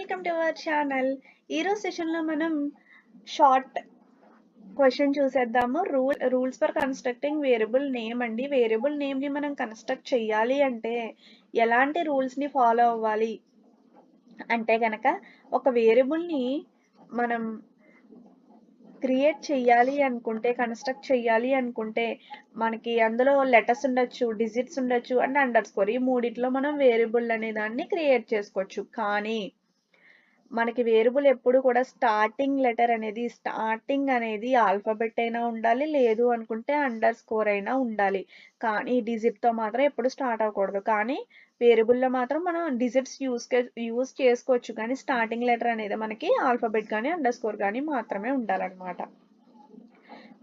Welcome to our channel. ఈరోజు సెషన్లో మనం షార్ట్ క్వశ్చన్ చూసేద్దాము. Rules for constructing variable name అండి. వేరియబుల్ నేమ్ని మనం కన్స్ట్రక్ట్ చేయాలి అంటే ఎలాంటి రూల్స్ని ఫాలో అవ్వాలి అంటే కనుక ఒక వేరియబుల్ని మనం క్రియేట్ చేయాలి అనుకుంటే, కన్స్ట్రక్ట్ చేయాలి అనుకుంటే మనకి అందులో లెటర్స్ ఉండొచ్చు, డిజిట్స్ ఉండొచ్చు అండ్ అండర్ స్కోర్. ఈ మూడిట్లో మనం వేరియబుల్ అనే దాన్ని క్రియేట్ చేసుకోవచ్చు. కానీ మనకి వేరియబుల్ ఎప్పుడు కూడా స్టార్టింగ్ అనేది ఆల్ఫాబెట్ అయినా ఉండాలి, లేదు అనుకుంటే అండర్ స్కోర్ అయినా ఉండాలి. కానీ డిజిట్తో మాత్రం ఎప్పుడు స్టార్ట్ అవ్వకూడదు. కానీ వేరియబుల్లో మాత్రం మనం డిజిట్స్ యూజ్ చేసుకోవచ్చు. కానీ స్టార్టింగ్ లెటర్ అనేది మనకి ఆల్ఫాబెట్ కానీ అండర్ స్కోర్ కానీ మాత్రమే ఉండాలన్నమాట.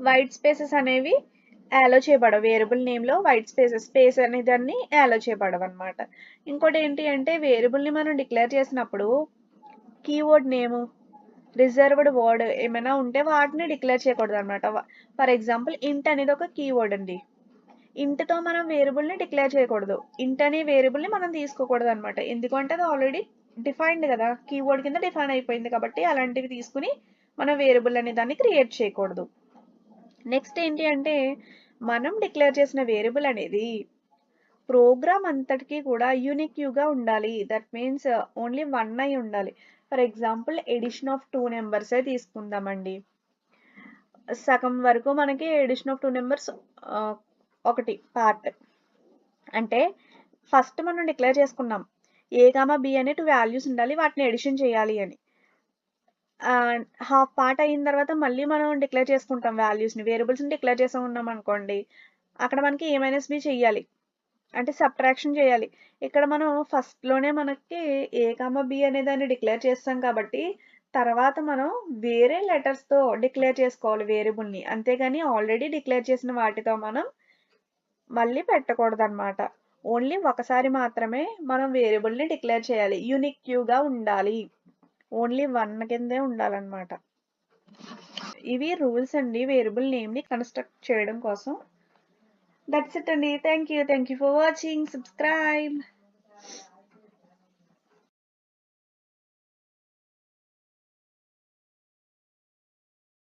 వైట్ స్పేసెస్ అనేవి యాలో చేయబడవు. వేరియబుల్ నేమ్లో వైట్ స్పేస్ అనే దాన్ని యాలో చేయబడవు అనమాట. ఇంకోటి ఏంటి అంటే వేరియబుల్ని మనం డిక్లేర్ చేసినప్పుడు కీవర్డ్ నేము, రిజర్వ్డ్ వర్డ్ ఏమైనా ఉంటే వాటిని డిక్లేర్ చేయకూడదు అనమాట. ఫర్ ఎగ్జాంపుల్ ఇంట్ అనేది ఒక కీవర్డ్ అండి. ఇంట్తో మనం వేరియబుల్ని డిక్లేర్ చేయకూడదు. ఇంట్ అనే వేరియబుల్ని మనం తీసుకోకూడదు అనమాట. ఎందుకంటే అది ఆల్రెడీ డిఫైన్డ్ కదా, కీవర్డ్ కింద డిఫైన్ అయిపోయింది కాబట్టి అలాంటివి తీసుకుని మనం వేరియబుల్ అనే దాన్ని క్రియేట్ చేయకూడదు. నెక్స్ట్ ఏంటి అంటే మనం డిక్లేర్ చేసిన వేరియబుల్ అనేది ప్రోగ్రామ్ అంతటికి కూడా యూనిక్యూగా ఉండాలి. దట్ మీన్స్ ఓన్లీ 1 అయి ఉండాలి. ఫర్ ఎగ్జాంపుల్ ఎడిషన్ ఆఫ్ 2 నెంబర్సే తీసుకుందామండి. సగం వరకు మనకి ఎడిషన్ ఆఫ్ 2 నెంబర్స్ ఒకటి పార్ట్. అంటే ఫస్ట్ మనం డిక్లేర్ చేసుకున్నాం ఏ కామా బి అనే 2 వాల్యూస్ ఉండాలి, వాటిని ఎడిషన్ చేయాలి అని. హాఫ్ పార్ట్ అయిన తర్వాత మళ్ళీ మనం డిక్లేర్ చేసుకుంటాం వాల్యూస్ని, వేరియబుల్స్ని డిక్లేర్ చేసి ఉన్నాం అనుకోండి. అక్కడ మనకి ఏ మైనస్ బి చెయ్యాలి అంటే సబ్ట్రాక్షన్ చేయాలి. ఇక్కడ మనం ఫస్ట్లోనే మనకి ఏ కామా బి అనే దాన్ని డిక్లేర్ చేస్తాం కాబట్టి తర్వాత మనం వేరే లెటర్స్తో డిక్లేర్ చేసుకోవాలి వేరియబుల్ని. అంతేగాని ఆల్రెడీ డిక్లేర్ చేసిన వాటితో మనం మళ్ళీ పెట్టకూడదు అనమాట. ఓన్లీ ఒకసారి మాత్రమే మనం వేరియబుల్ని డిక్లేర్ చేయాలి. యూనిక్యూగా ఉండాలి, ఓన్లీ 1 కిందే ఉండాలన్నమాట. ఇవి రూల్స్ అండి వేరియబుల్ నేమ్ని కన్స్ట్రక్ట్ చేయడం కోసం. That's it, Andy. Thank you for watching. Subscribe.